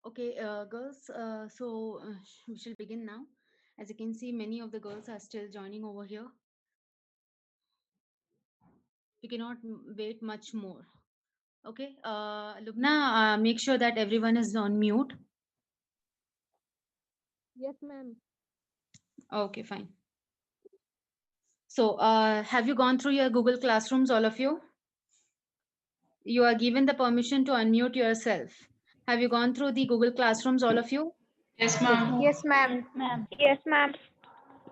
Okay, girls, we shall begin now. As you can see, many of the girls are still joining over here. We cannot wait much more. Okay, Lubna, make sure that everyone is on mute. Yes, ma'am. Okay, fine. So, have you gone through your Google Classrooms, all of you? You are given the permission to unmute yourself. Have you gone through the Google Classrooms, all of you? Yes, Yes, ma'am. ma'am. Yes, ma'am. Yes, ma'am. Yes, ma'am.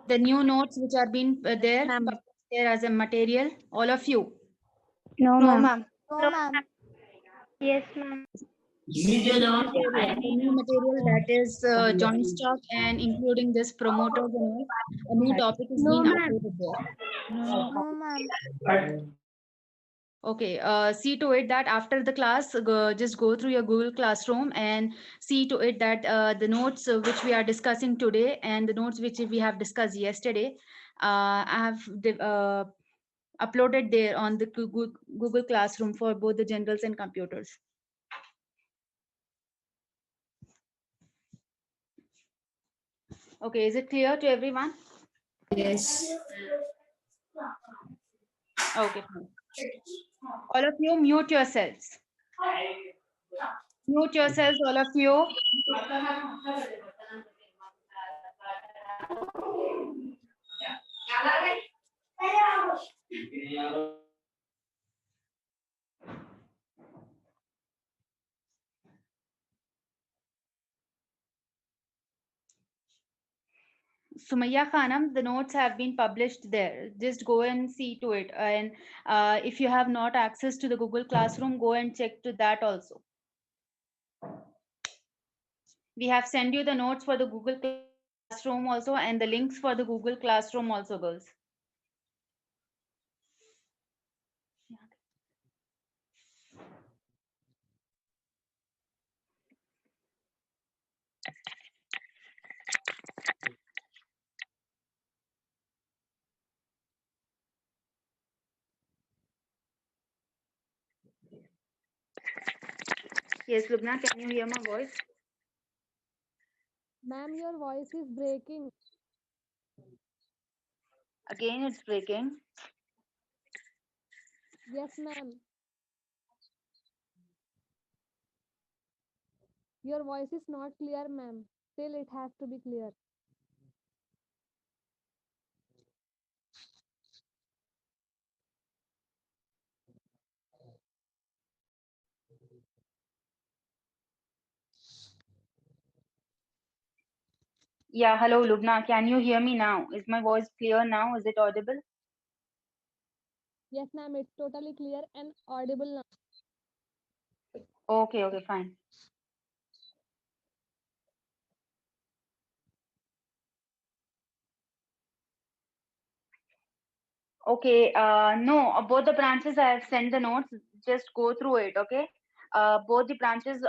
The new notes which are being Yes, there, ma'am. published there as a material, all of you. No, No, ma'am. ma'am. No, No, ma'am. ma'am. Yes, ma'am. New material, the new material that is joint stock and including this promoters and all, a new topic is being No, ma'am. uploaded there. No. No, ma'am. Okay, see to it that after the class, just go through your Google Classroom and see to it that the notes which we are discussing today and the notes which we have discussed yesterday, I have uploaded there on the Google Classroom for both the generals and computers. Okay, is it clear to everyone? Yes. Okay, fine. All of you mute yourselves. Mute yourselves, all of you. Sumaya Khanam, the notes have been published there. Just go and see to it. And if you have not access to the Google Classroom, go and check to that also. We have sent you the notes for the Google Classroom also and the links for the Google Classroom also, girls. Yes, Lubna, can you hear my voice? Ma'am, your voice is breaking. Again, it's breaking. Yes, ma'am. Your voice is not clear, ma'am. Still, it has to be clear. Yeah, hello, Lubna. Can you hear me now? Is my voice clear now? Is it audible? Yes, ma'am. It's totally clear and audible now. Okay, okay, fine. Okay, no, both the branches I have sent the notes. Just go through it, okay? Both the branches,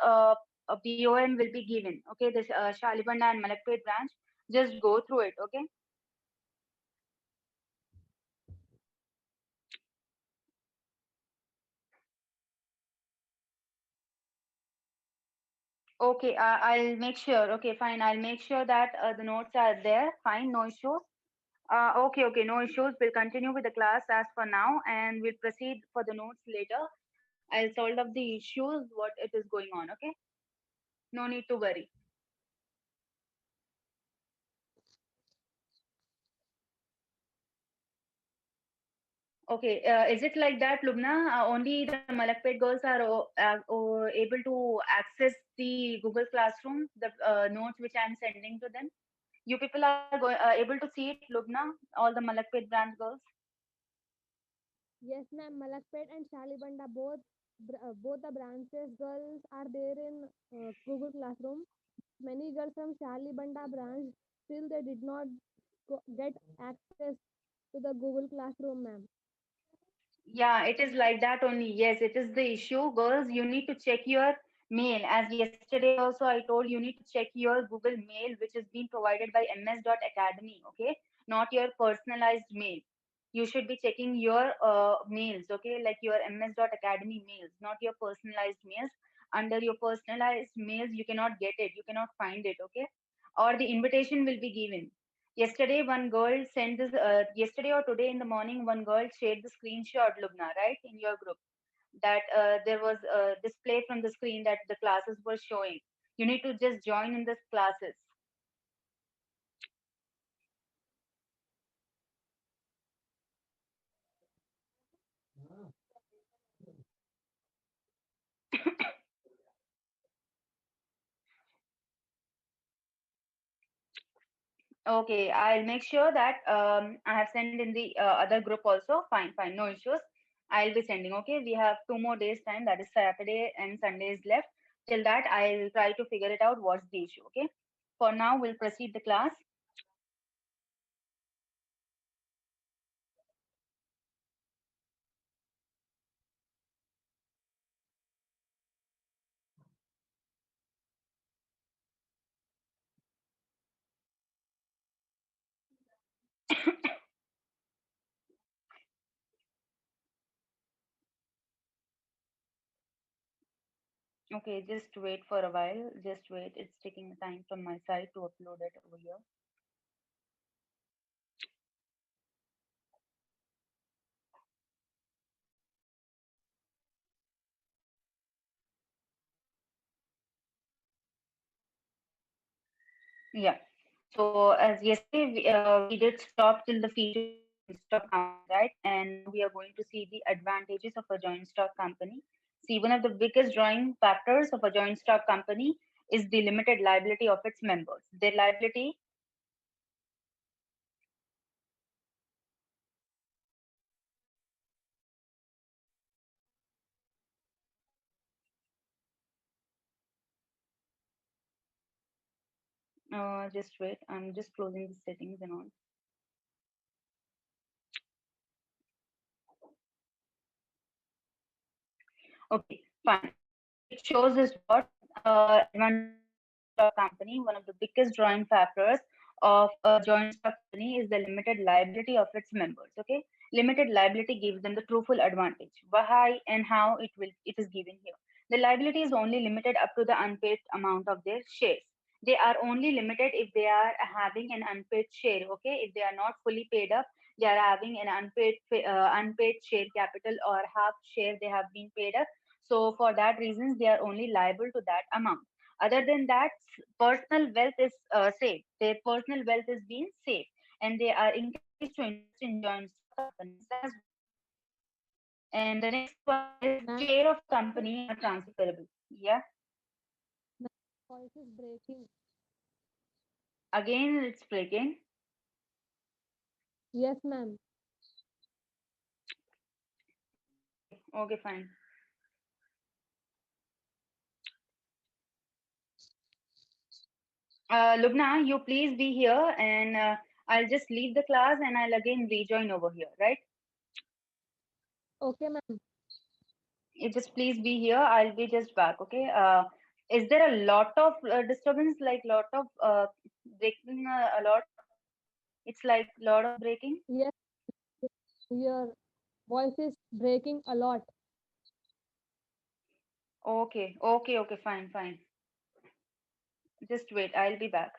a BOM will be given, okay? This Shalibanda and Malakpet branch. Just go through it, okay? Okay, I'll make sure. Okay, fine. I'll make sure that the notes are there. Fine, no issues. Okay, okay, no issues. We'll continue with the class as for now, and we'll proceed for the notes later. I'll solve up the issues what it is going on. Okay, no need to worry. Okay, is it like that, Lubna? Only the Malakpet girls are able to access the Google Classroom, the notes which I'm sending to them. You people are able to see it, Lubna, all the Malakpet branch girls. Yes, ma'am. Malakpet and Shalibanda, both the branches girls are there in Google Classroom. Many girls from Shalibanda branch still they did not get access to the Google Classroom, ma'am. Yeah, it is like that only. Yes, it is the issue. Girls, you need to check your mail. As yesterday also I told you need to check your Google mail, which is being provided by ms.academy, okay? Not your personalized mail. You should be checking your mails, okay? Like your ms.academy mails, not your personalized mails. under your personalized mails, you cannot get it, you cannot find it, okay? Or the invitation will be given. Yesterday, one girl sent this, yesterday or today in the morning, one girl shared the screenshot, Lubna, right, in your group, that there was a display from the screen that the classes were showing. You need to just join in the classes. Okay, I'll make sure that I have sent in the other group also. Fine, fine, no issues. I'll be sending. Okay, we have 2 more days time. That is Saturday and Sundays left. Till that, I'll try to figure it out. What's the issue? Okay. For now, we'll proceed the class. Okay, just wait for a while. Just wait. It's taking time from my side to upload it over here. Yeah. So as yesterday we did stop till the features of joint stock company, right? And now we are going to see the advantages of a joint stock company. See, one of the biggest drawing factors of a joint stock company is the limited liability of its members. Their liability, just wait, I'm just closing the settings and all. Okay, fine. It shows us what advantages of a joint stock company. One of the biggest drawing factors of a joint stock company is the limited liability of its members. Okay, limited liability gives them the truthful advantage. Why and how it is given here. The liability is only limited up to the unpaid amount of their shares. They are only limited if they are having an unpaid share. Okay, if they are not fully paid up, they are having an unpaid share capital or half share they have been paid up, so for that reasons, they are only liable to that amount. Other than that, personal wealth is safe. Their personal wealth is being safe, and they are encouraged to invest in joint stock companies as well. And the next one is Ma'am, share of company are transferable. Yeah, ma'am, voice is breaking. again it's breaking. Yes, ma'am. Okay, okay, fine. Lubna, you please be here, and I'll just leave the class and I'll again rejoin over here, right? Okay, ma'am. You just please be here. I'll be just back. Okay. Is there a lot of disturbance, like lot of breaking a lot? It's like lot of breaking. Yes, your voice is breaking a lot. Okay. Okay. Okay. Fine. Fine. Just wait. I'll be back.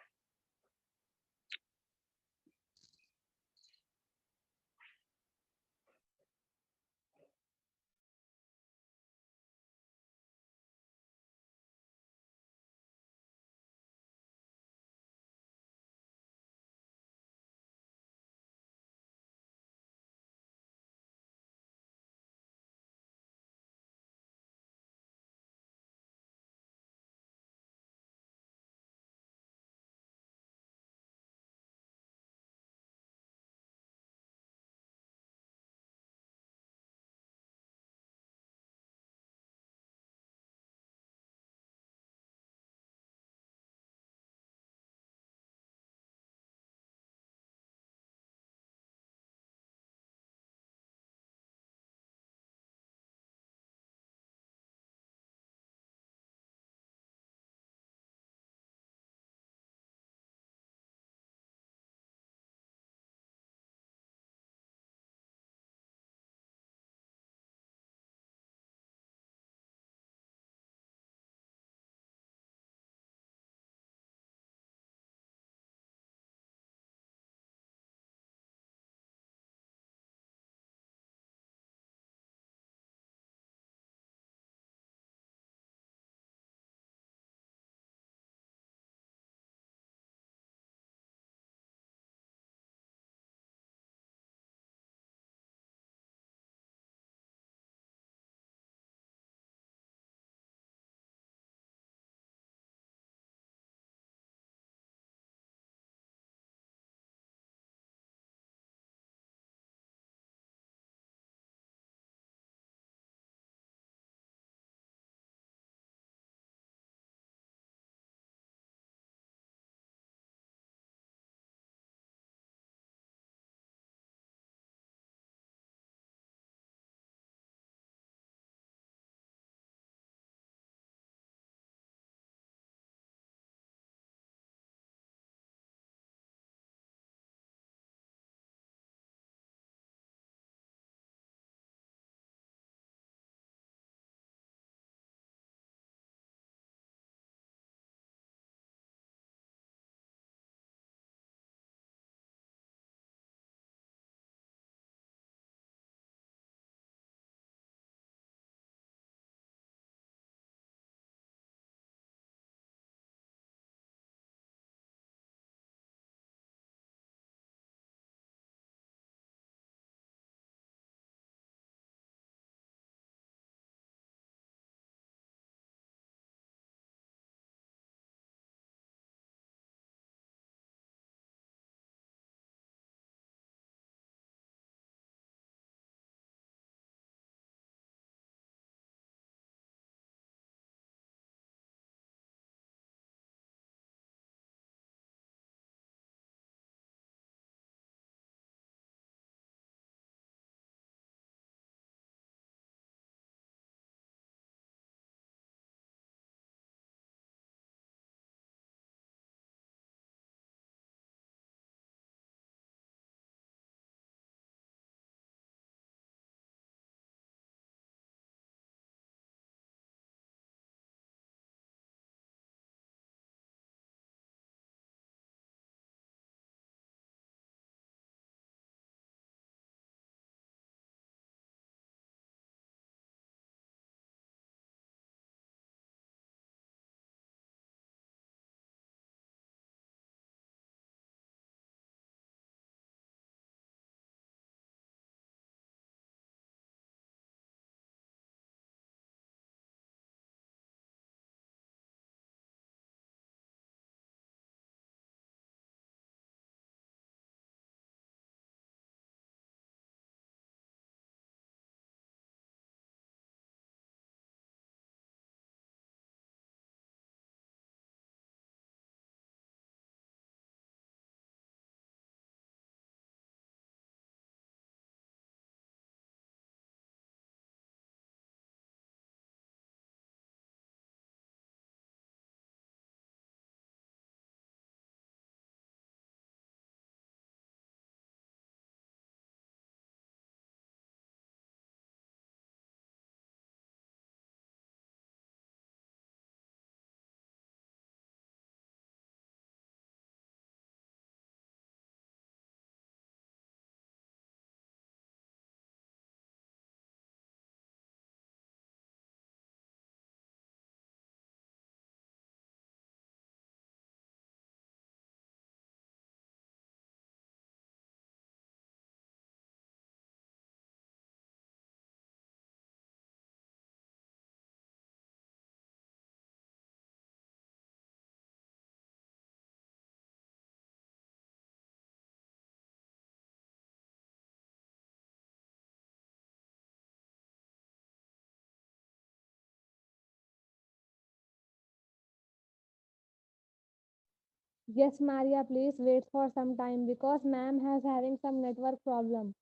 Yes, Maria, please wait for some time because ma'am has having some network problem.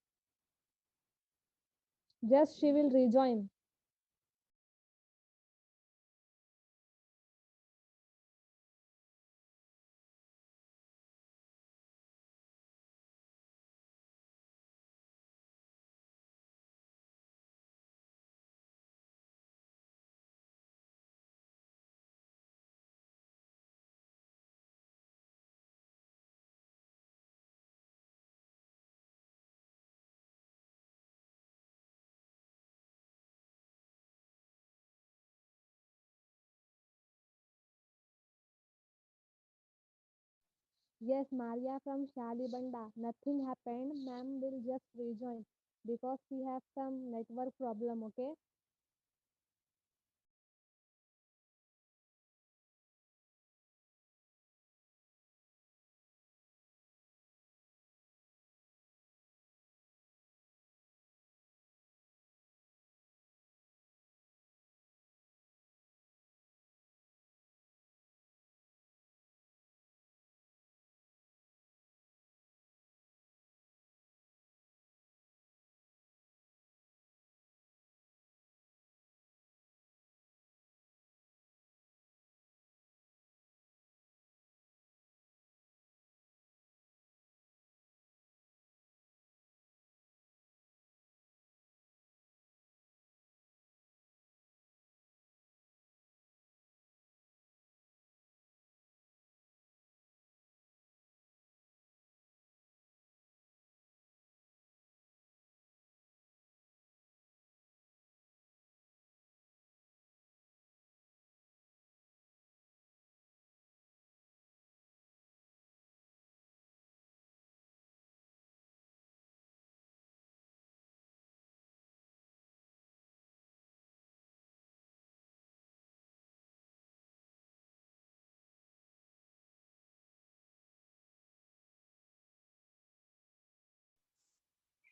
Just she will rejoin. Yes, Maria from Shalibanda. Nothing happened. Ma'am will just rejoin because she have some network problem. Okay.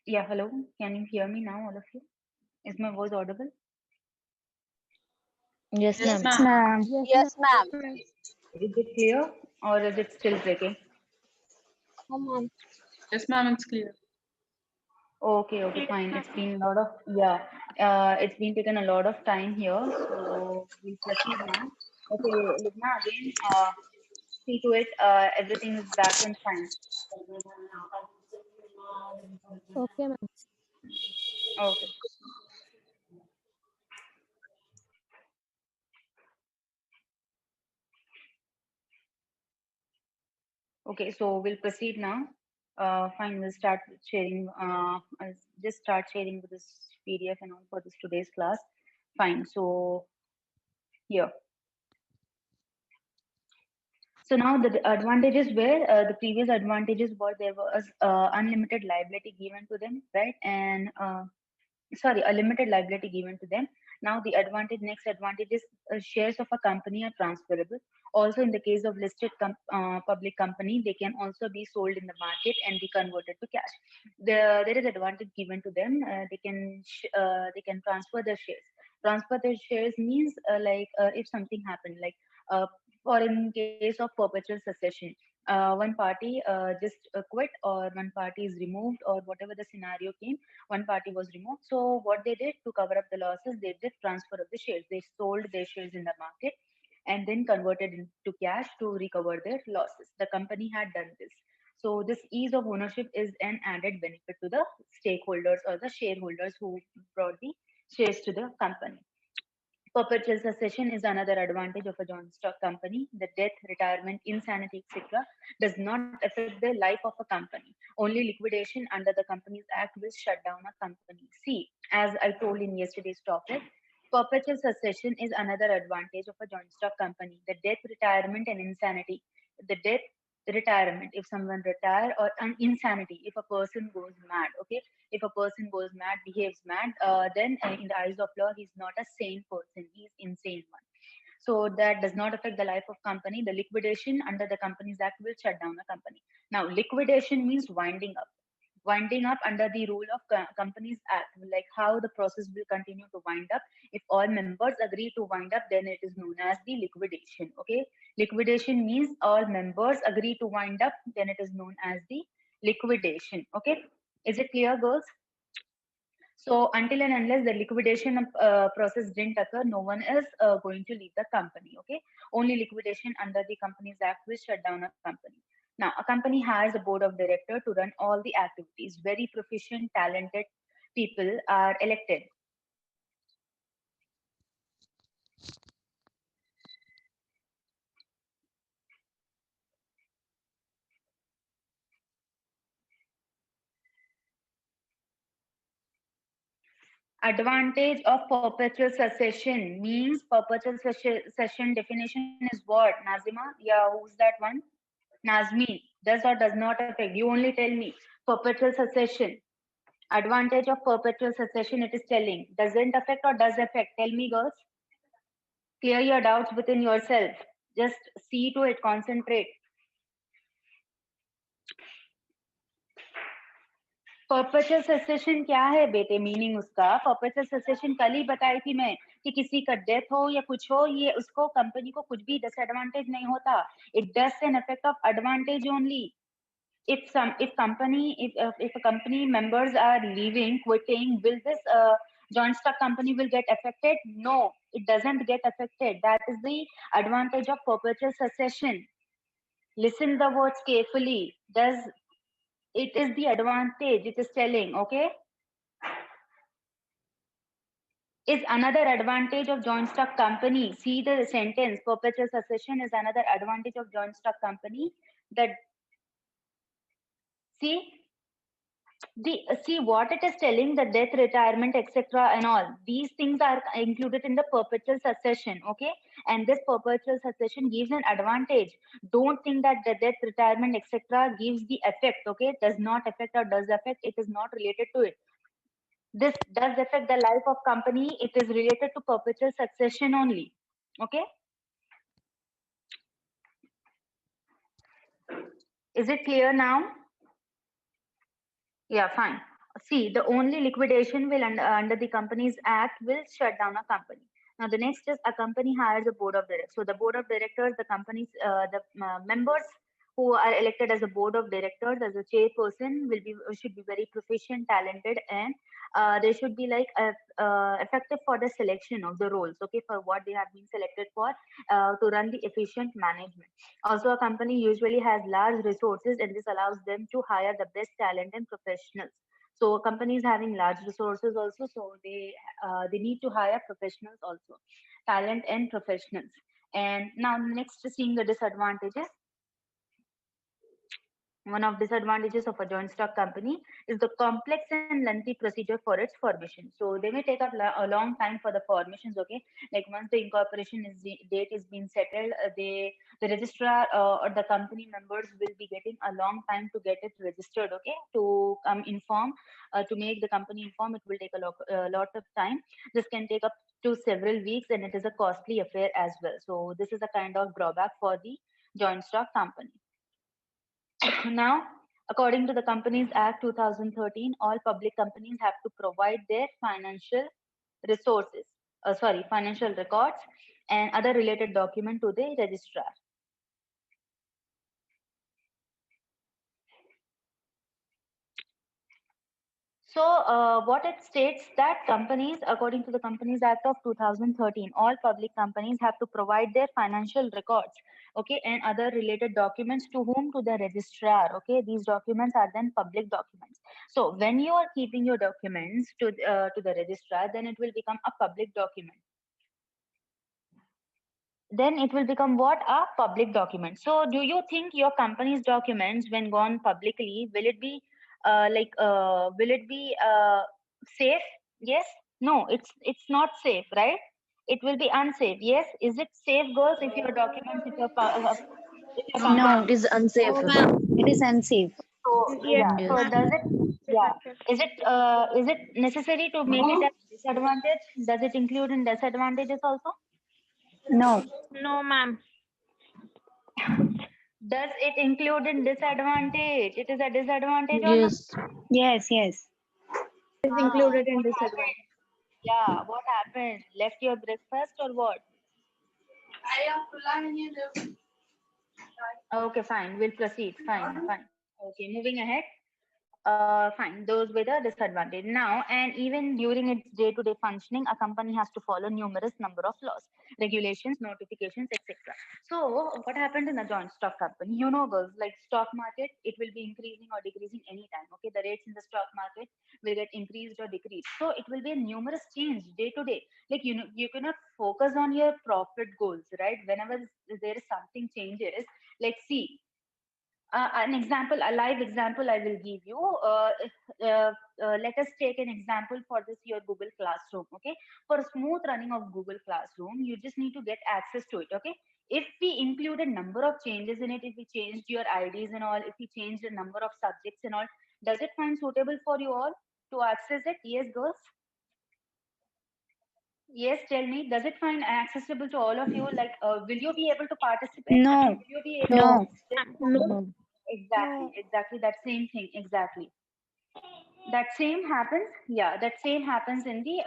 Yeah, hello. Can you hear me now, all of you? Is my voice audible? Yes, Yes, ma'am. ma'am. Yes, Yes, ma'am. ma'am. Yes, ma'am. Is it clear or is it still breaking? Come on. Yes, ma'am, it's clear. Okay, okay, fine. It's been a lot of, yeah, it's been taken a lot of time here, so we'll proceed now. Okay, Lubna, again, see to it, everything is back and fine. Okay, ma'am. Okay, okay, so we'll proceed now. Fine, we'll start with sharing, I'll just start sharing with this PDF and all for this today's class. Fine, so here. So now the advantages were the previous advantages were there was unlimited liability given to them, right? And sorry, a limited liability given to them. Now the next advantage is shares of a company are transferable. Also, in the case of listed public company, they can also be sold in the market and be converted to cash. There is advantage given to them. They can transfer their shares. Transfer their shares means if something happened, like uh, or in case of perpetual succession, one party just quit or one party is removed or whatever the scenario came, one party was removed. So what they did to cover up the losses, they did transfer of the shares. They sold their shares in the market and then converted into cash to recover their losses. The company had done this. So this ease of ownership is an added benefit to the stakeholders or the shareholders who brought the shares to the company. Perpetual succession is another advantage of a joint stock company. The death, retirement, insanity, etc., does not affect the life of a company. Only liquidation under the Companies Act will shut down a company. See, as I told in yesterday's topic, perpetual succession is another advantage of a joint stock company. The death, retirement, and insanity. The death, retirement, if someone retire, or an insanity, if a person goes mad. Okay, if a person goes mad, behaves mad, then in the eyes of law, he's not a sane person. He's insane one. So that does not affect the life of company. The liquidation under the Companies Act will shut down a company. Now, liquidation means winding up. winding up under the rule of Companies Act, like how the process will continue to wind up. If all members agree to wind up, then it is known as the liquidation. Okay, liquidation means all members agree to wind up, then it is known as the liquidation. Okay, is it clear, girls? So until and unless the liquidation process didn't occur, no one is going to leave the company. Okay, only liquidation under the Companies Act will shut down a company. Now, a company has a board of director to run all the activities. Very proficient, talented people are elected. Advantage of perpetual succession means perpetual succession definition is what? Nazima? Yeah, who's that one? Nazmi. Does or does not affect? You only tell me. Perpetual succession. Advantage of perpetual succession, it is telling. Doesn't affect or does affect? Tell me, girls. Clear your doubts within yourself. Just see to it, concentrate. Perpetual succession क्या है बेटे? Meaning उसका perpetual secession कल ही बताई थी मैं कि किसी का डेथ हो या कुछ हो, ये उसको कंपनी को कुछ भी डिसएडवांटेज नहीं होता. It does an effect of advantage only. If a company members are leaving, quitting, will this joint stock company will get affected? No, it doesn't get affected. That is the advantage of perpetual succession. Listen the words carefully. Does it is the advantage it is telling? Okay, is another advantage of joint stock company. See the sentence, perpetual succession is another advantage of joint stock company. That see see what it is telling, the death, retirement, etc. and all these things are included in the perpetual succession. Okay, and this perpetual succession gives an advantage. Don't think that the death, retirement, etc. gives the effect. Okay, it does not affect or does affect. It is not related to it. This does affect the life of company. It is related to perpetual succession only. Okay, is it clear now? Yeah, fine. See, the only liquidation will under the Companies Act will shut down a company. Now, the next is a company hires a board of directors. So, the board of directors, the company's members who are elected as a board of directors as a chairperson will be should be very proficient, talented, and they should be like effective for the selection of the roles. Okay, for what they have been selected for to run the efficient management. Also, a company usually has large resources, and this allows them to hire the best talent and professionals. So, companies having large resources also, so they need to hire professionals also, talent and professionals. And now, next, seeing the disadvantages. One of disadvantages of a joint stock company is the complex and lengthy procedure for its formation. So they may take a long time for the formations. Okay, like once the incorporation is date is being settled, the registrar or the company members will be getting a long time to get it registered. Okay, to inform, to make the company inform, it will take a lot of time. This can take up to several weeks, and it is a costly affair as well. So this is a kind of drawback for the joint stock company. Now, according to the Companies Act 2013, all public companies have to provide their financial resources, financial records and other related document to the registrar. So, what it states that companies, according to the Companies Act of 2013, all public companies have to provide their financial records, okay, and other related documents to whom? To the registrar. Okay, these documents are then public documents. So, when you are keeping your documents to the registrar, then it will become a public document. Then it will become what? A public document. So, do you think your company's documents, when gone publicly, will it be will it be safe? Yes. No, it's not safe, right? It will be unsafe. Yes. Is it safe, girls, if your documents, if your No, company? it is unsafe. No, ma'am. It is unsafe. So Yes, yeah. So Yes. does ma'am. it? Yeah. Is it necessary to make it a disadvantage? Does it include in disadvantages also? No. No, ma'am. Does it include in disadvantage? It is a disadvantage or not? Yes. Yes, yes. Is included in What disadvantage. happened? Yeah, what happened? Left your breakfast or what? Okay, fine. We'll proceed. Fine, fine. Okay, moving ahead. Fine. Those were the disadvantage. Now, and even during its day-to-day functioning, a company has to follow numerous number of laws, regulations, notifications, etc. So, what happened in a joint stock company? You know, girls, like stock market, it will be increasing or decreasing anytime. Okay, the rates in the stock market will get increased or decreased. So, it will be a numerous change day to day. Like you know, you cannot focus on your profit goals, right? Whenever there is something changes, like see an example, a live example I will give you. Let us take an example for this your Google Classroom. Okay, for smooth running of Google Classroom, you just need to get access to it. Okay, if we included number of changes in it, if we changed your IDs and all, if we changed the number of subjects and all, does it find suitable for you all to access it? Yes, girls. Yes, tell me, does it find accessible to all of you? Like, will you be able to participate? No, Will you be able to no. No. access Google? No. No. Exactly, No. exactly that same thing. Exactly. That same happens. Yeah, that same happens in the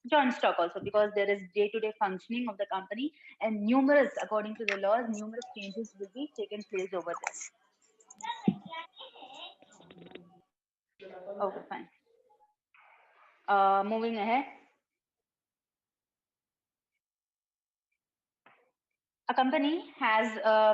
joint stock also because there is day-to-day functioning of the company and numerous, according to the laws, numerous changes will be taken place over there. Okay, fine. Moving ahead. A company has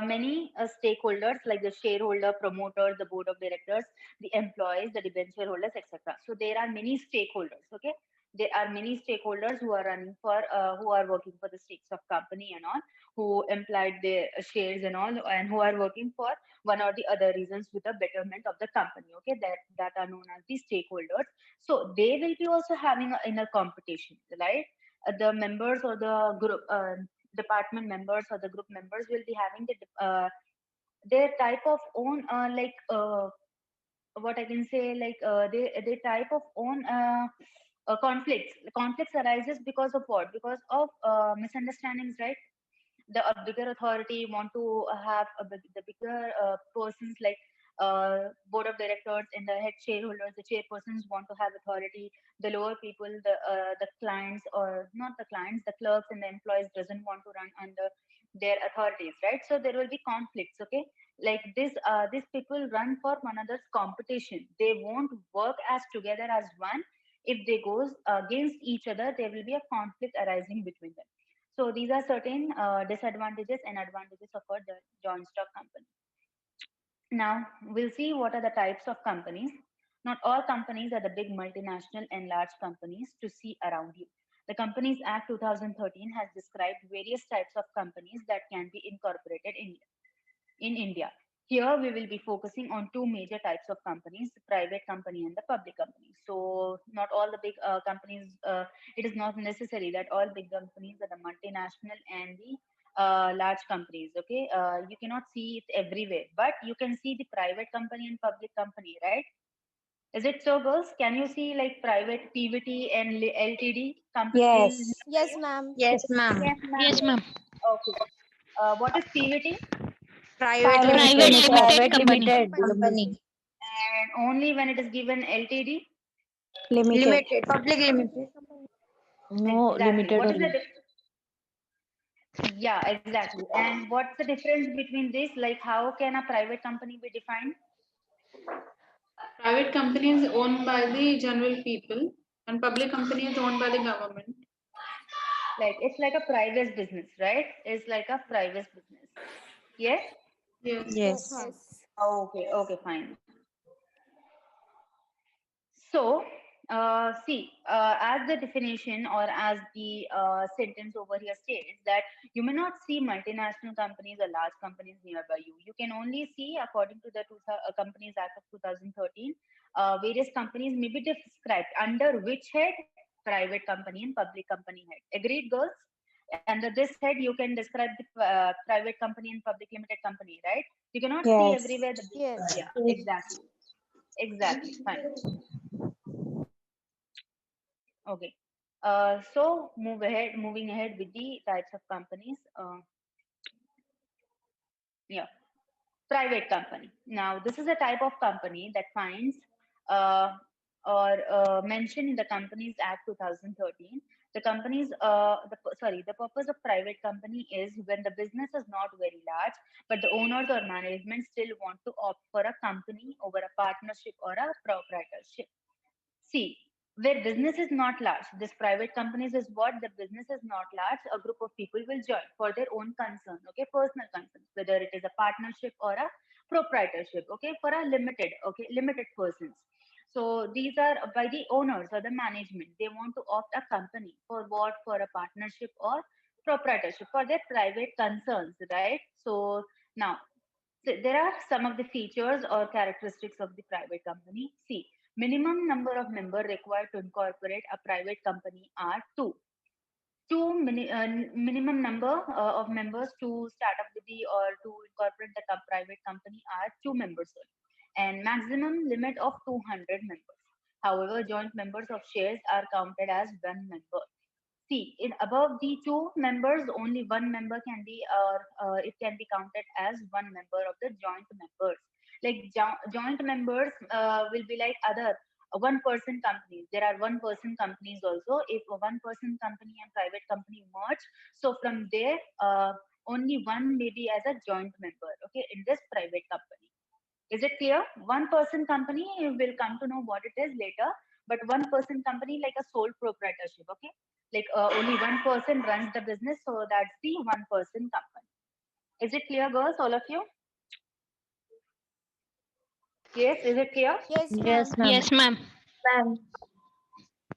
many stakeholders like the shareholder, promoter, the board of directors, the employees, the debenture holders, etc. So there are many stakeholders. Okay, there are many stakeholders who are running for, who are working for the stakes of company and all, who implied their shares and all, and who are working for one or the other reasons with the betterment of the company. Okay, that are known as the stakeholders. So they will be also having a inner competition, right? The members or the group. Department members or the group members will be having their type of own what I can say like they type of own conflicts. Conflicts arises because of what? Because of misunderstandings, right? The a bigger authority want to have the bigger persons like board of directors and the head shareholders, the chairpersons want to have authority. The lower people, the clients, or not the clients, the clerks and the employees doesn't want to run under their authorities, right? So there will be conflicts. Okay, like this these people run for one another's competition. They won't work as together as one. If they goes against each other, there will be a conflict arising between them. So these are certain disadvantages and advantages of a joint stock company. Now we'll see what are the types of companies. Not all companies are the big multinational and large companies to see around you. The Companies Act 2013 has described various types of companies that can be incorporated in India. Here we will be focusing on two major types of companies, the private company and the public company. So not all the big companies, it is not necessary that all big companies are the multinational and the large companies. Okay, you cannot see it everywhere, but you can see the private company and public company, right? Is it so, girls? Can you see like private PVT and LTD companies Yes. nearby you? Yes, ma'am. Yes, ma'am. Yes, Yes, ma'am. ma'am. Okay. What is PVT? Private Private Private limited limited. limited Private company. limited Company. company. company. And only when it is given LTD? Limited. Limited. Public limited. Company. No, Exactly. limited What is the only. yeah, exactly. And what's the difference between this? Like, how can a private company be defined? Private company is owned by the general people, and public company is owned by the government. Like, it's like a private business, right? It's like a private business. Yes? Yes. Yes. Huh. Yes. Okay, okay, fine. So, see, as the definition or as the sentence over here states that you may not see multinational companies or large companies nearby you. You can only see, according to the Companies Act of 2013, various companies may be described under which head? Private company and public company head. Agreed, girls? Under this head, you can describe the private company and public limited company, right? You cannot see Yes. everywhere the big, Yes. yeah, exactly, exactly, fine. Okay. So moving ahead with the types of companies. Yeah, private company. Now, this is a type of company that finds mentioned in the Companies Act 2013. The the purpose of private company is when the business is not very large, but the owners or management still want to opt for a company over a partnership or a proprietorship. See, where business is not large, this private companies is what the business is not large, a group of people will join for their own concern, okay, personal concerns, whether it is a partnership or a proprietorship, okay, for a limited persons. So these are by the owners or the management. They want to opt a company for what? For a partnership or proprietorship for their private concerns, right? So there are some of the features or characteristics of the private company. See, minimum number of members required to incorporate a private company are two. Minimum number of members to start up with the or to incorporate the private company are two members only, and maximum limit of 200 members. However, joint members of shares are counted as one member. See, in above the two members, only one member can be, or it can be counted as one member of the joint members. Like joint members will be like other one person companies. There are one person companies also. If a one person company and private company merge, so from there, only one may be as a joint member. Okay, in this private company. Is it clear? One person company, you will come to know what it is later, but one person company like a sole proprietorship, okay? Like only one person runs the business, so that's the one person company. Is it clear, girls, all of you? Yes, is it clear? Yes, Yes, ma'am. ma'am. Yes, ma'am. Ma'am.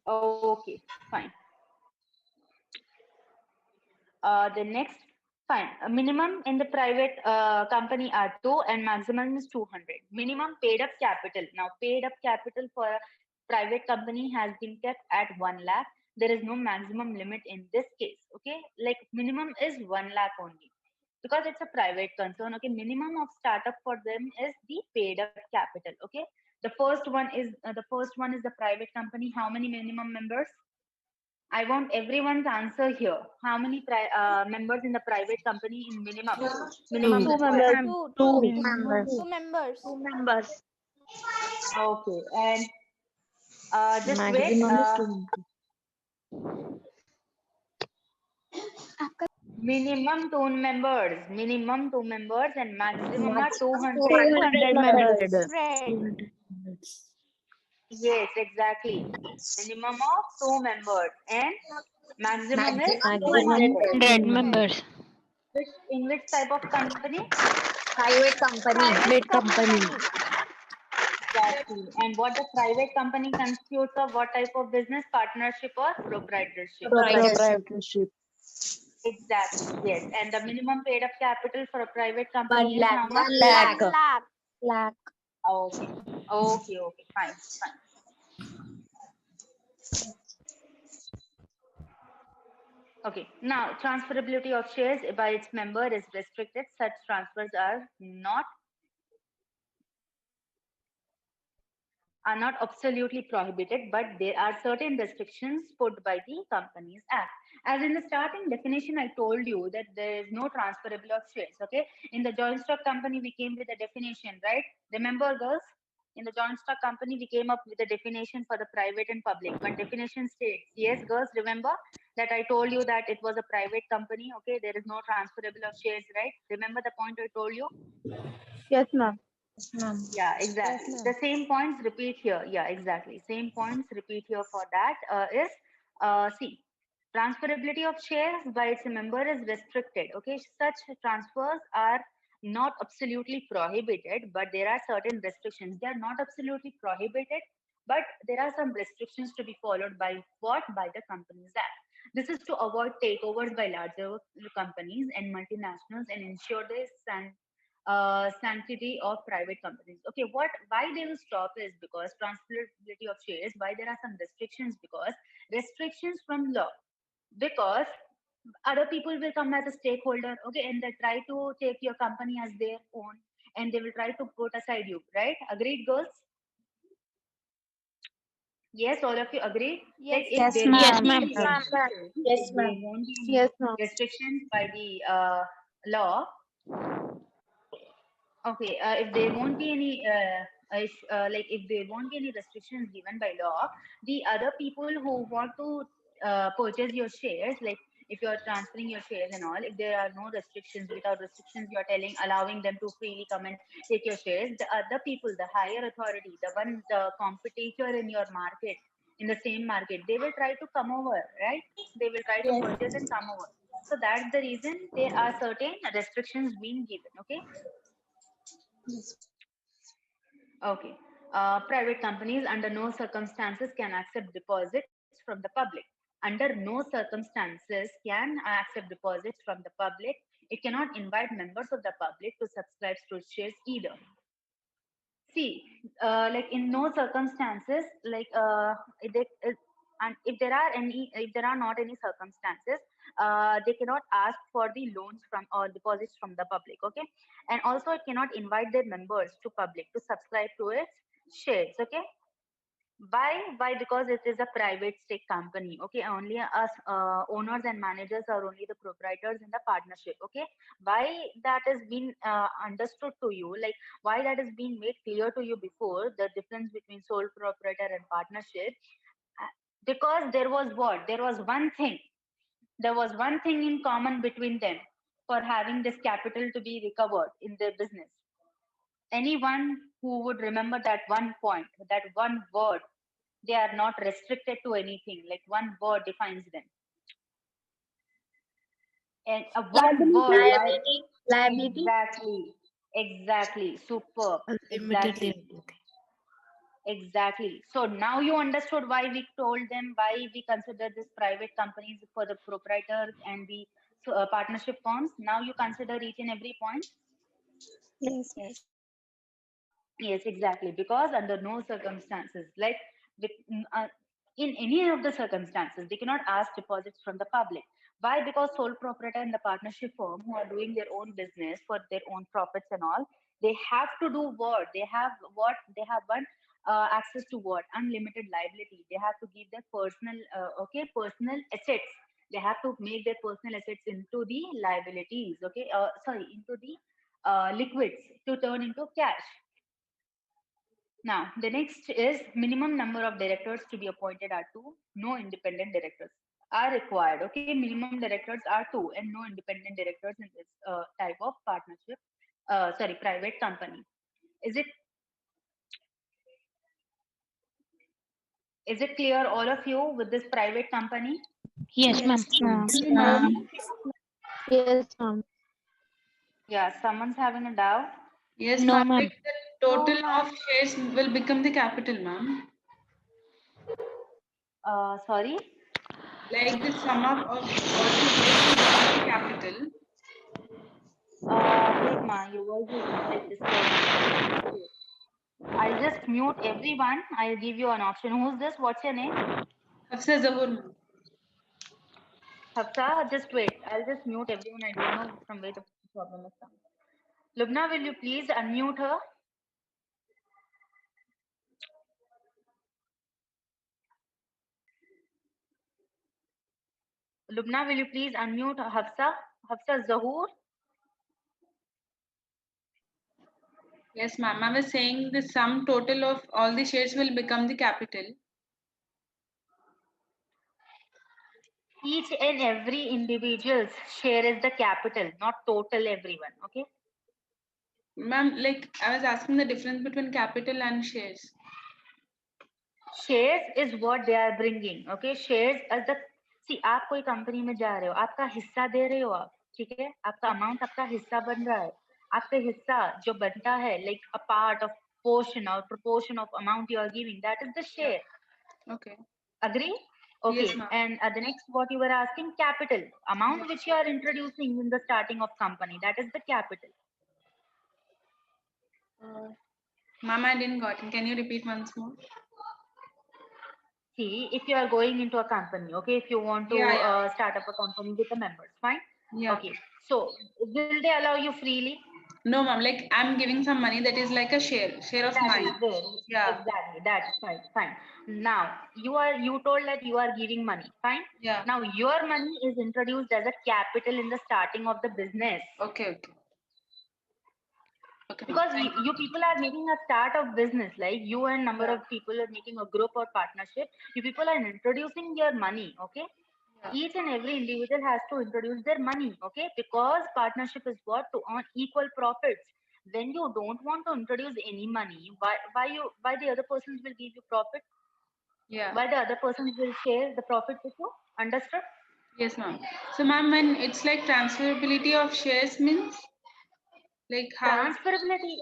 Okay, fine. The next, fine. Minimum in the private company are 2 and maximum is 200. Minimum paid up capital. Now, paid up capital for a private company has been kept at 1 lakh. There is no maximum limit in this case. Okay, like minimum is 1 lakh only because it's a private concern. Okay, minimum of startup for them is the paid up capital. Okay, the first one is the private company. How many minimum members? I want everyone's answer here. How many members in the private company in minimum? Minimum Two. Two required. members. Ma'am, Two. Members. Two members. two Two members. members. Okay, and just wait. Maximum is 200. Minimum two members, and maximum are Maximum 200 members. 200 200. members. 200 members. Yes, exactly. Minimum of two members, and maximum is Maximum Maximum 200 200. 100 members. Okay. members. In which type of company? Private company. Private private company. company. Exactly. And what the private company constitutes of what type of business? Partnership or proprietorship? Proprietorship. Proprietorship. Exactly. Yes. And the minimum paid up capital for a private 1 company is lakh. how much? 1 Lakh. lakh. Lakh. Lakh. Okay. Okay. Fine. Okay. Now, transferability of shares by its member is restricted. Such transfers are not absolutely prohibited, but there are certain restrictions put by the Companies Act. As in the starting definition, I told you that there is no transferable of shares. Okay, in the joint stock company, we came with a definition, right? Remember, girls? In the joint stock company, we came up with a definition for the private and public. One definition states, yes, girls, remember that I told you that it was a private company. Okay, there is no transferable of shares, right? Remember the point I told you? Yes, ma'am. Ma'am. Yeah, Yes, exactly. ma'am. The same points repeat here. Yeah, exactly. Same points repeat here for that is see, transferability of shares by its member is restricted. Okay, such transfers are not absolutely prohibited, but there are certain restrictions. They are not absolutely prohibited, but there are some restrictions to be followed by what? By the Companies Act. This is to avoid takeovers by larger companies and multinationals and ensure the sanctity of private companies. Okay, why they will stop is because transferability of shares. Why there are some restrictions? Because restrictions from law. Because other people will come as a stakeholder, okay, and they try to take your company as their own, and they will try to put aside you. Right? Agreed, girls? Yes, all of you agree. Like Yes, if ma'am. Yes, there Yes, won't ma'am. be ma'am. any Ma'am. restrictions, Yes, if there ma'am. won't be any Yes, ma'am. restrictions by the law, okay, if there won't be any if there won't be any restrictions given by law, the other people who want to purchase your shares, like if you're transferring your shares and all, if there are no restrictions, without restrictions, you're allowing them to freely come and take your shares, the other people, the higher authority, the competitor in your market, in the same market, they will try to come over, right? They will try to Yes. purchase and come over. So that's the reason there are certain restrictions being given. Okay. Okay. Private companies under no circumstances can accept deposits from the public. Under no circumstances can accept deposits from the public. It cannot invite members of the public to subscribe to shares either. See, like in no circumstances, if they, and if there are not any circumstances, they cannot ask for the loans from or deposits from the public. Okay, and also it cannot invite their members to public to subscribe to its shares. Okay, why? Because it is a private stake company. Okay, only us owners and managers are only the proprietors in the partnership. Okay, why that has been understood to you, like why that has been made clear to you before, the difference between sole proprietor and partnership. Uh, because there was one thing in common between them for having this capital to be recovered in their business. Anyone who would remember that one point, that one word, they are not restricted to anything, like one word defines them, and a one word, Liability. why? Liability. Exactly, superb. Unlimited Exactly. liability. Exactly. So now you understood why we told them, why we consider this private companies for the proprietors and the partnership firms. Now you consider each and every point. Yes, yes. Yes, exactly. Because under no circumstances, like with, in any of the circumstances, they cannot ask deposits from the public. Why? Because sole proprietor and the partnership firm who are doing their own business for their own profits and all, they have to do what? They have one access to what? Unlimited liability. They have to give their personal assets. They have to make their personal assets into the liabilities. Okay, sorry, into the liquids to turn into cash. Now, the next is minimum number of directors to be appointed are two. No independent directors are required. Okay, minimum directors are two, and no independent directors in this type of partnership. Sorry, private company. Is it clear, all of you, with this private company? Yes, ma'am. Yes, ma'am. Yes, ma'am. Yes, ma'am. Yeah, someone's having a doubt. Yes, No, ma'am. ma'am. Like the total No, of ma'am. shares will become the capital, ma'am. Sorry. Like the sum of all the shares will become the capital. Wait, ma, your voice is like disturbing. I'll just mute everyone. I'll give you an option. Who's this? What's your name? Hafsa Zahur, ma'am. Hafsa, just wait. I'll just mute everyone. I don't know from where the problem is coming. Lubna, will you please unmute her? Lubna, will you please unmute Hafsa? Hafsa Zahur? Yes, ma'am. I was saying the sum total of all the shares will become the capital. Each and every individual's share is the capital, not total everyone. Okay? Ma'am, like I was asking the difference between capital and shares. Shares is what they are bringing. Okay? Shares as the see, आप कोई company में जा रहे हो, आपका हिस्सा दे रहे हो आप, ठीक है? आपका अमाउंट आपका हिस्सा बन रहा है. आपका हिस्सा जो बनता है, like a part of portion or proportion of amount you are giving, that is the share. Okay. Agree? Yes, Okay. ma'am. And the next, what you were asking, capital amount which you are introducing in the starting of company, that is the capital. Ma'am, I didn't got it. Can you repeat once more? See, if you are going into a company, okay, if you want to Yeah. start up a company with the members, fine. Yeah. Okay. So, will they allow you freely? No, ma'am. Like I'm giving some money that is like a share of That is mine. there. Yeah. Exactly. That's fine. Fine. Now, you told that you are giving money. Fine. Yeah. Now, your money is introduced as a capital in the starting of the business. Okay. Okay, ma'am. Because Thank you people are making a start of business, like you and number Yeah. of people are making a group or partnership. You people are introducing your money, okay? Yeah. Each and every individual has to introduce their money, okay? Because partnership is what to earn equal profits. When you don't want to introduce any money, why the other persons will give you profit? Yeah. Why the other persons will share the profit with you? Understood? Yes, ma'am. So, ma'am, when it's like transferability of shares means like how? Transferability,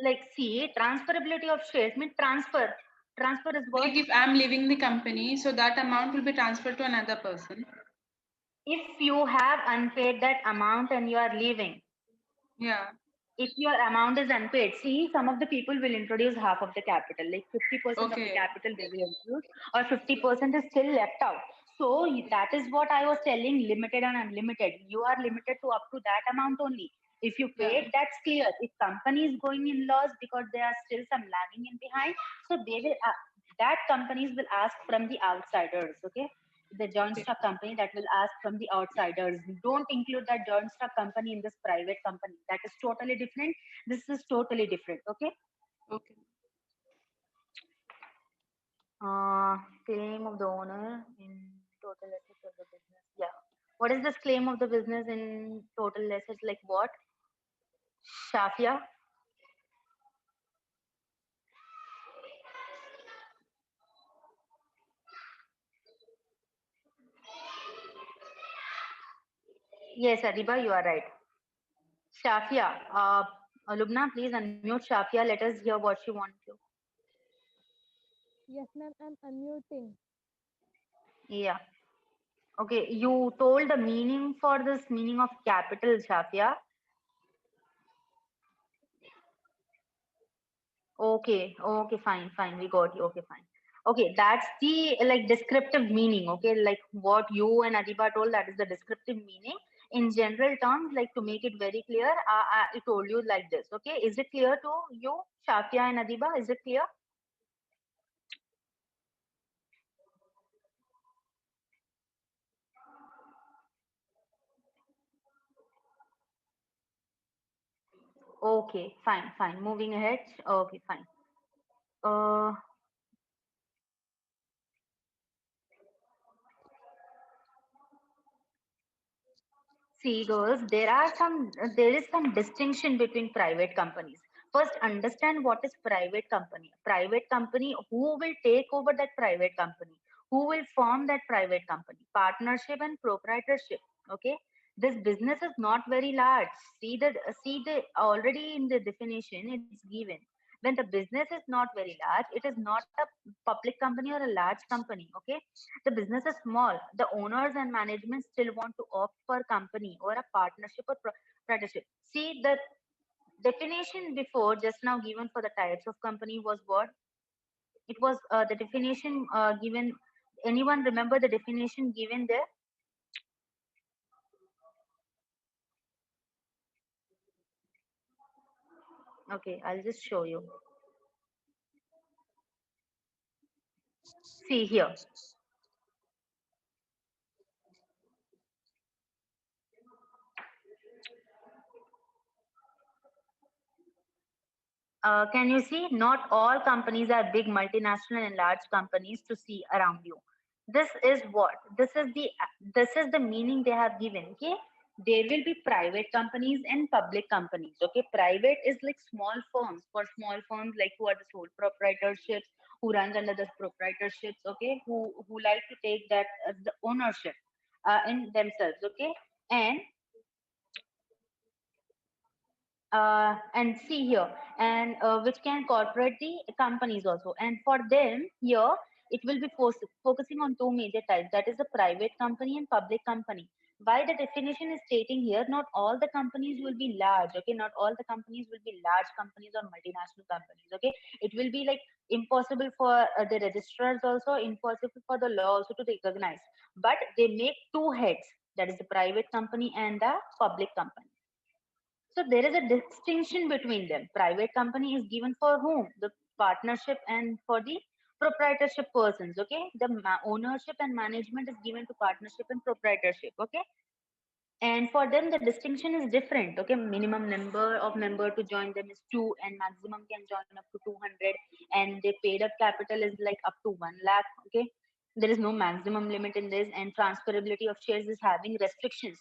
like see, transferability of shares means transfer. Transfer is what? Like if I'm leaving the company, so that amount will be transferred to another person. If you have unpaid that amount and you are leaving, Yeah. if your amount is unpaid, see, some of the people will introduce half of the capital, like 50% of the Okay. capital they will introduce, or 50% is still left out. So that is what I was telling, limited and unlimited. You are limited to up to that amount only. If you Yeah. paid, that's clear. If company is going in loss because there are still some lagging in behind, so they will that companies will ask from the outsiders, okay? The joint Okay. stock company that will ask from the outsiders. Don't include that joint stock company in this private company. That is totally different. This is totally different. Okay. Okay. Claim of the owner in total assets of the business. Yeah. What is this claim of the business in total assets? Like what? Shafia? Yes, Adiba, you are right. Shafia, Lubna, please unmute Shafia. Let us hear what she wants to. Yes, ma'am, I'm unmuting. Yeah. Okay, you told the meaning for this meaning of capital, Shafia. Okay, okay, fine, fine. We got you. Okay, fine. Okay, that's the like descriptive meaning. Okay, like what you and Adiba told, that is the descriptive meaning. In general terms, like to make it very clear, I told you like this. Okay, is it clear to you, Shafia and Adiba? Is it clear? Okay, fine, fine. Moving ahead. Okay, fine. Uh, See, girls, there is some distinction between private companies. First, understand what is private company. Private company, who will take over that private company? Who will form that private company? Partnership and proprietorship. Okay, this business is not very large. See the already in the definition it's given. When the business is not very large, it is not a public company or a large company. Okay, the business is small. The owners and management still want to opt for company or a partnership or proprietorship. See, the definition before just now given for the types of company was what? It was the definition given. Anyone remember the definition given there? Okay, I'll just show you. See here. Can you see? Not all companies are big multinational and large companies to see around you. This is what? This is the meaning they have given. Okay, there will be private companies and public companies. Okay, private is like small firms. For small firms, like who are the sole proprietorships, who runs under the proprietorships. Okay, who like to take that the ownership in themselves. Okay, and see here, and which can incorporate the companies also, and for them here it will be focusing on two major types, that is a private company and public company. Why the definition is stating here, not all the companies will be large. Okay, not all the companies will be large companies or multinational companies. Okay, it will be like impossible for the registrars, also impossible for the law also to recognize, but they make two heads, that is the private company and the public company. So there is a distinction between them. Private company is given for whom? The partnership, and for the proprietorship persons. Okay, the ownership and management is given to partnership and proprietorship. Okay, And for them, the distinction is different. Okay, minimum number of member to join them is 2, and maximum can join up to 200, and the paid up capital is like up to 1 lakh. Okay, there is no maximum limit in this, and transferability of shares is having restrictions.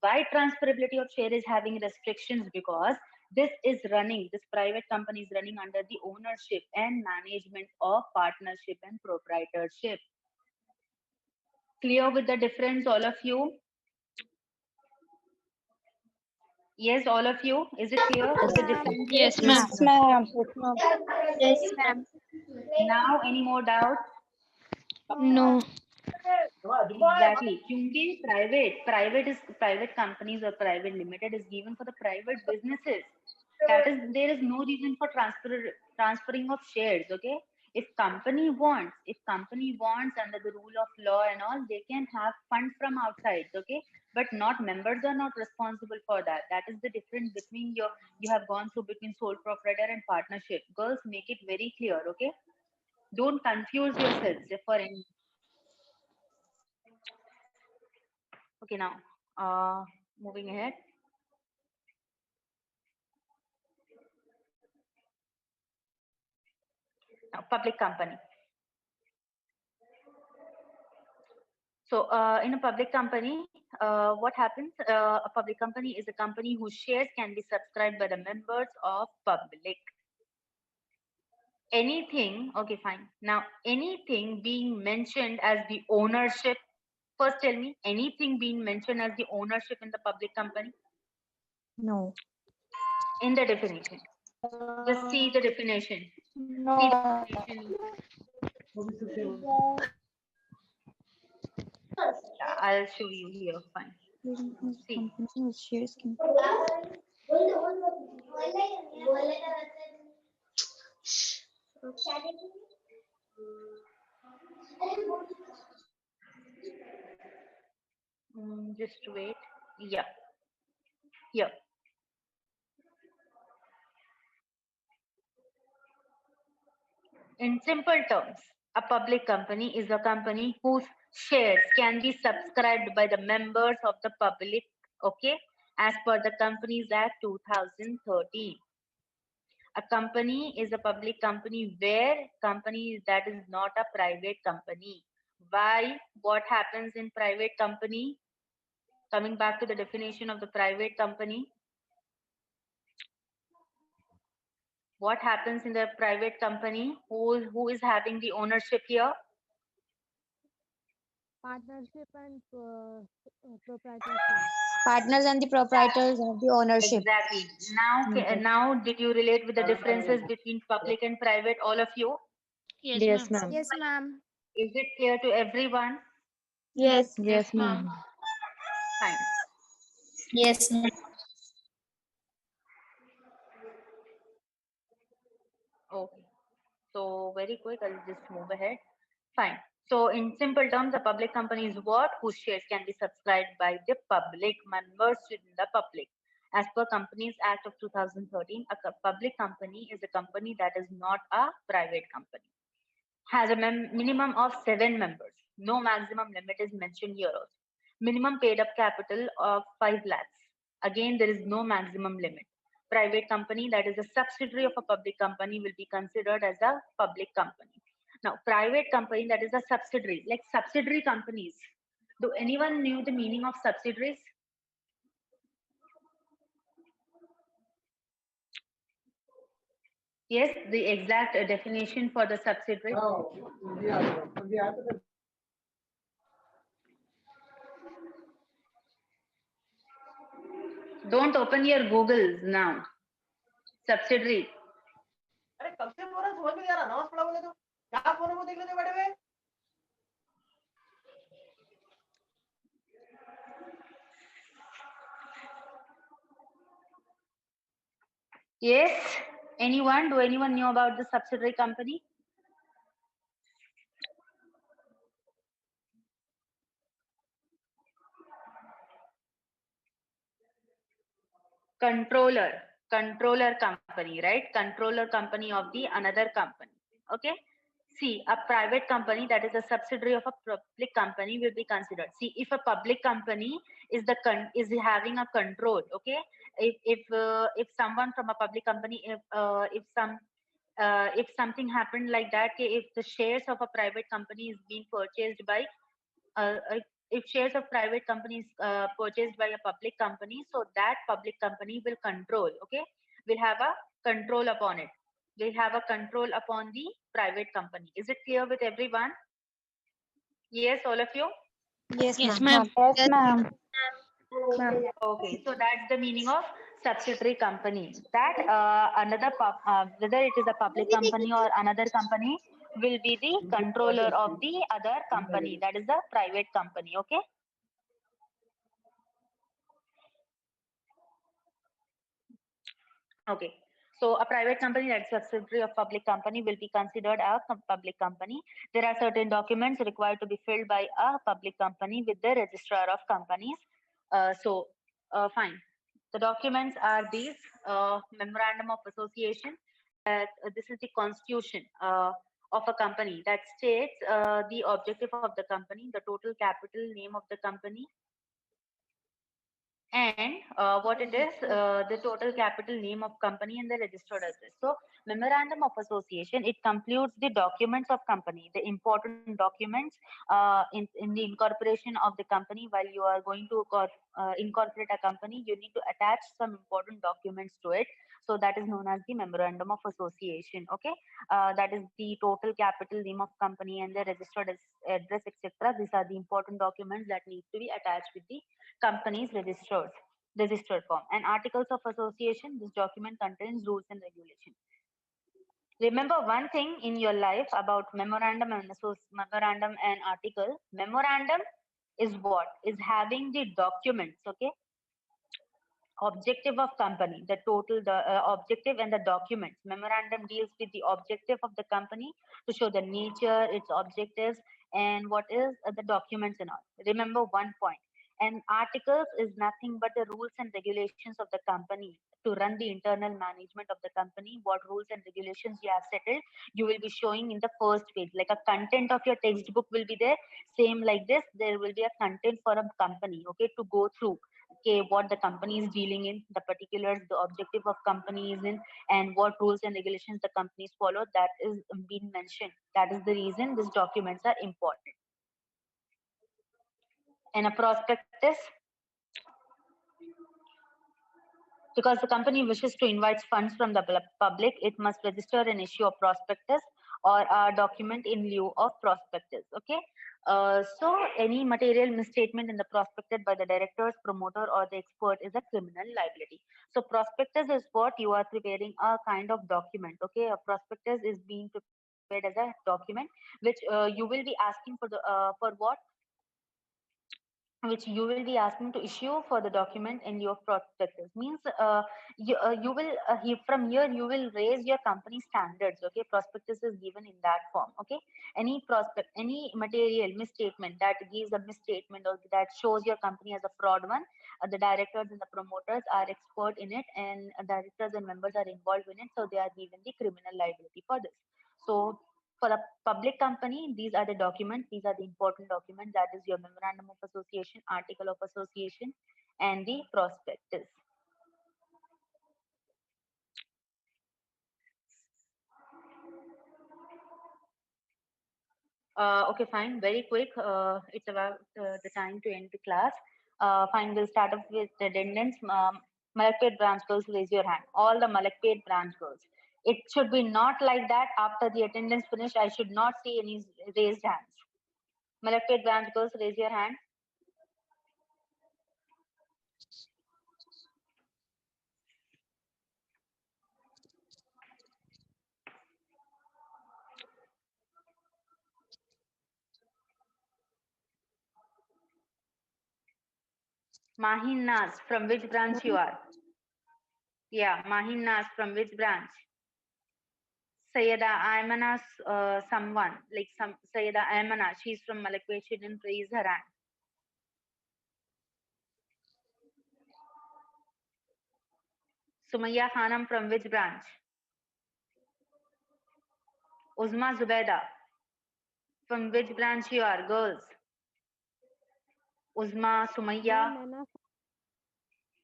Why transferability of share is having restrictions? Because this private company is running under the ownership and management of partnership and proprietorship. Clear with the difference, all of you? Yes, all of you. Is it clear with the differences? Yes, Yes, ma'am. Yes, ma'am. ma'am. Yes, ma'am. Now, any more doubts? No. Exactly. क्योंकि private companies or private limited is given for the private businesses. That is, there is no reason for transferring of shares. Okay. If company wants under the rule of law and all, they can have funds from outside. Okay. But not members are not responsible for that. That is the difference between you have gone through between sole proprietor and partnership. Girls, make it very clear. Okay. Don't confuse yourselves if for any. Okay, now, moving ahead. Now, public company. So, in a public company, what happens? A public company is a company whose shares can be subscribed by the members of public. Anything, okay, fine. Now, anything being mentioned as the ownership. First, tell me anything being mentioned as the ownership in the public company No. in the definition. Just see the definition. See the No. definition. Yeah, I'll show you here. Fine. See. Company whose shares can. Just wait. Yeah. Here. In simple terms, a public company is a company whose shares can be subscribed by the members of the public, okay, as per the Companies Act 2013. A company is a public company where company that is not a private company. Why? What happens in private company? Coming back to the definition of the private company, what happens in the private company? Who is having the ownership here? Partnership and proprietorship. Partners and the proprietors have the ownership. Exactly. Now, Yes. now, did you relate with the differences between public and private? All of you? Yes, Yes, ma'am. ma'am. Yes, ma'am. Is it clear to everyone? Yes. Yes, Yes, ma'am. ma'am. Fine. Yes, ma'am. Okay. So very quick, I'll just move ahead. Fine. So in simple terms, a public company is what? Whose shares can be subscribed by the public, members in the public. As per Companies Act of 2013, a public company is a company that is not a private company. Has a minimum of 7 members. No maximum limit is mentioned here also. Minimum paid up capital of 5 lakhs. Again, there is no maximum limit. Private company that is a subsidiary of a public company will be considered as a public company. Now, private company that is a subsidiary, like subsidiary companies. Do anyone knew the meaning of subsidiaries? Yes, the exact definition for the subsidiary. Don't open your Googles now. Subsidiary. अरे कब से बोल रहा समझ में नहीं आ रहा नमाज पढ़ा बोले तो क्या फोन में देख लेते बैठे हुए Yes. Anyone? Do anyone know about the subsidiary company? Controller company, right? Controller company of the another company. Okay. See, a private company that is a subsidiary of a public company will be considered. See, if a public company is is having a control, okay. If someone from a public company, if something happened like that, okay, if the shares of a private company is being purchased by if shares of private companies purchased by a public company, so that public company will control, okay, will have a control upon it, will have a control upon the private company. Is it clear with everyone? Yes, all of you? Yes, Yes, ma'am. ma'am. Yes, ma'am. Okay, so that's the meaning of subsidiary company. That whether it is a public company or another company, will be the controller of the other company. That is the private company. Okay. Okay. So a private company that's subsidiary of public company will be considered a public company. There are certain documents required to be filled by a public company with the registrar of companies. Fine. The documents are these: memorandum of association. This is the constitution of a company that states the objective of the company, the total capital, name of the company, and what it is, the total capital, name of company, and the registered address. So memorandum of association, it concludes the documents of company, the important documents in the incorporation of the company. While you are going to incorporate a company, you need to attach some important documents to it. So that is known as the memorandum of association. Okay, that is the total capital, name of company, and the registered address, etc. These are the important documents that need to be attached with the company's registered form. And articles of association, this document contains rules and regulations. Remember one thing in your life about memorandum and article. Memorandum is what is having the documents, okay, objective of company, the total objective and the documents. Memorandum deals with the objective of the company to show the nature, its objectives, and what is the documents and all. Remember one point. And articles is nothing but the rules and regulations of the company to run the internal management of the company. What rules and regulations you have settled, you will be showing in the first page. Like a content of your textbook will be there, same like this, there will be a content for a company, okay, to go through. Okay, what the company is dealing in, the particulars, the objective of company is in, and what rules and regulations the companies follow, that is being mentioned. That is the reason these documents are important. And a prospectus, because the company wishes to invite funds from the public, it must register and issue a prospectus or a document in lieu of prospectus. Okay. So any material misstatement in the prospectus by the directors, promoter, or the expert is a criminal liability. So prospectus is what you are preparing a kind of document. Okay, a prospectus is being prepared as a document which you will be asking for what, which you will be asking to issue for the document in your prospectus. Means you will from here you will raise your company standards. Okay, prospectus is given in that form. Okay, any material misstatement that gives a misstatement or that shows your company as a fraud one, the directors and the promoters are expert in it, and directors and members are involved in it, so they are given the criminal liability for this. So for a public company, these are the documents, these are the important documents, that is your memorandum of association, article of association, and the prospectus. Okay, fine, very quick. It's about the time to end the class. Fine, we'll start off with the attendance. Malakpet branch girls, raise your hand. All the Malakpet branch girls. It should be not like that. After the attendance finish, I should not see any raised hands. Malakpet branch girls, raise your hand. Mahin Nas, from which branch you are? Yeah, Mahin Nas, from which branch? Sayyida Aymana's someone, like some Sayyida Aymana, she's from Malakpet, she didn't raise her hand. Sumaya Khanam, from which branch? Uzma Zubaida, From which branch you are, girls? Uzma, Sumayya. Ma'am, Manas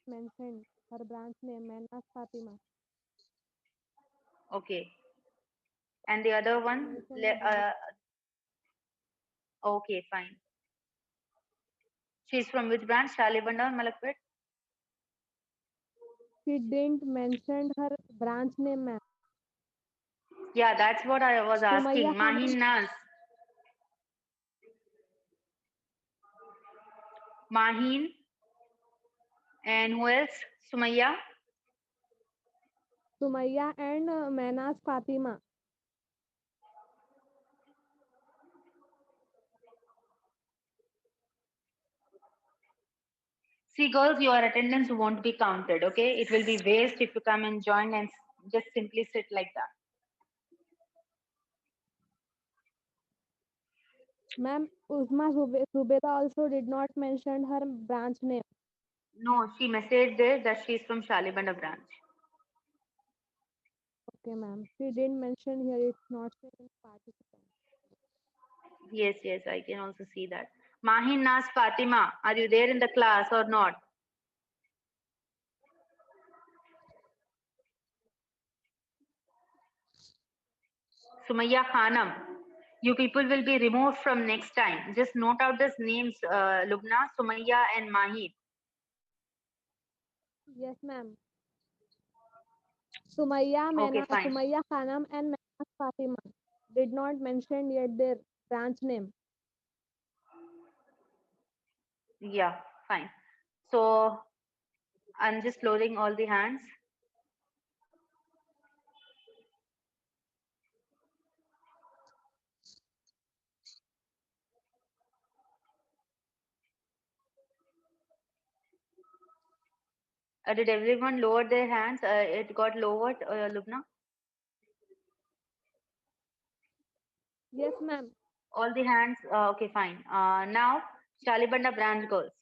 mentioned her branch name, Manas Fatima. Okay. And the other one? Mentioned the branch. Okay, fine. She's from which branch? Shalibanda or Malakpet? She didn't mention her branch name, ma'am. Yeah, that's what I was asking. Sumayya Mahin Khanam. Nas. Mahin. And who else? Sumayya. Sumayya and Manas Fatima. See, girls, your attendance won't be counted, okay? It will be waste if you come and join and just simply sit like that. Ma'am, Uzma Zubeda also did not mention her branch name. No, she messaged there that she's from Shalibanda branch. Okay, ma'am. She didn't mention here. It's not showing participant. Yes, I can also see that. Mahin Nas Fatima, are you there in the class or not? Sumayya Khanam, you people will be removed from next time. Just note out these names, Lubna, Sumayya and Mahin. Yes, ma'am. Sumayya, Okay, fine. Sumayya Khanam and Manas Fatima did not mention yet their branch name. Yeah, fine. So I'm just loading all the hands. Did everyone lower their hands? It got lowered, Lubna? Yes, ma'am. All the hands, okay, fine. Now, Shalibanda branch girls.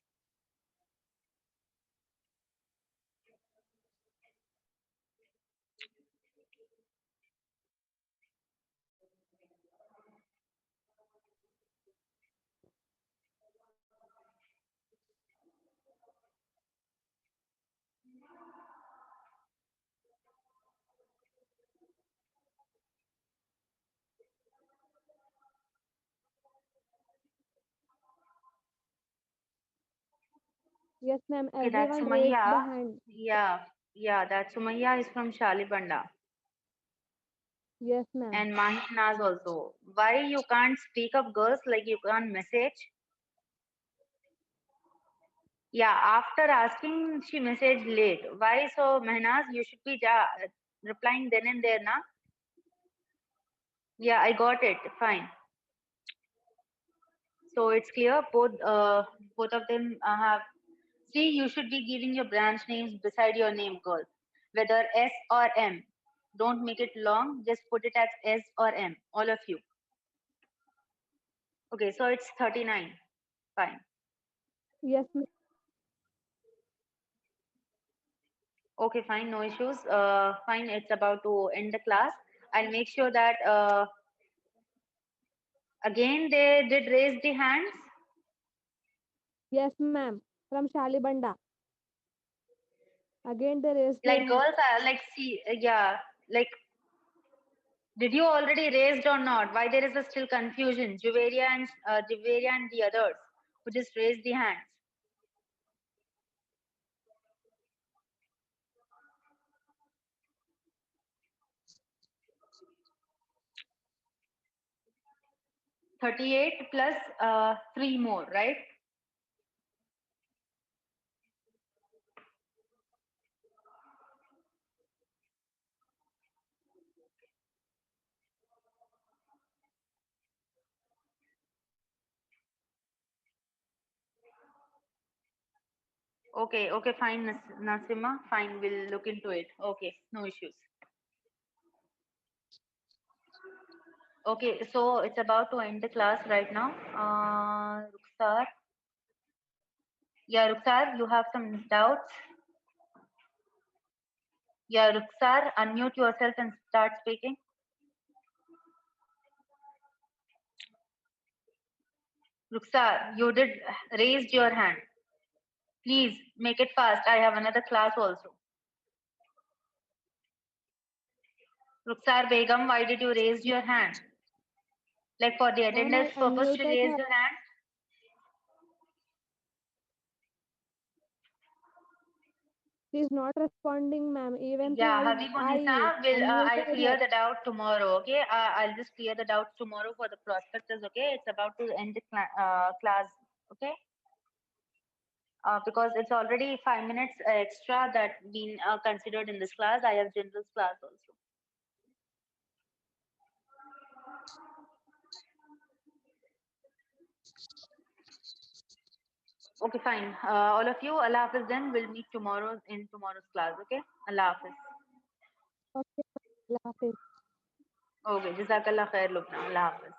Yes, ma'am. Okay, that's Everyone raised the Sumayya. hand. Yeah, that Sumayya is from Shalibanda. Yes, ma'am. And Mahin Naz also. Why you can't speak up, girls? Like you can't message? Yeah, after asking, she messaged late. Why so, Mehnaz? You should be replying then and there, na? Yeah, I got it. Fine. So it's clear. Both of them have. See, you should be giving your branch names beside your name, girls. Whether S or M. Don't make it long. Just put it as S or M. All of you. Okay, so it's 39. Fine. Yes, ma'am. Okay, fine, no issues. Fine, it's about to end the class. I'll make sure that again they did raise the hands. Yes, ma'am. From Shalibanda. Again, they raised their Like hand. girls are like see, yeah, like did you already raised or not? Why there is a still confusion? Juveria and the others who just raised the hands. $38 plus 3 more, right? Okay, fine, Nasima, fine, we'll look into it. Okay, no issues. Okay, so it's about to end the class right now. Rukhsar. Yeah, Rukhsar, you have some doubts? Yeah, Rukhsar, unmute yourself and start speaking. Ruksar, you did raised your hand. Please make it fast. I have another class also. Ruksar Begum, why did you raise your hand? Like for the Ma'am, I attendance purpose, you unmuted raised her. your hand? She's not responding, ma'am. Even though Yeah, Habib Unisa will, I'll unmuted clear her. the doubt tomorrow, okay? I'll just clear the doubt tomorrow for the prospectus, okay? It's about to end the class, okay? Because it's already 5 minutes extra that been considered in this class. I have general class also. Okay, fine. All of you, Allah Hafiz then. We'll meet tomorrow in tomorrow's class, okay? Allah Hafiz. Okay, Allah Hafiz. Okay, Jazakallah khair, Lubna. Allah Hafiz.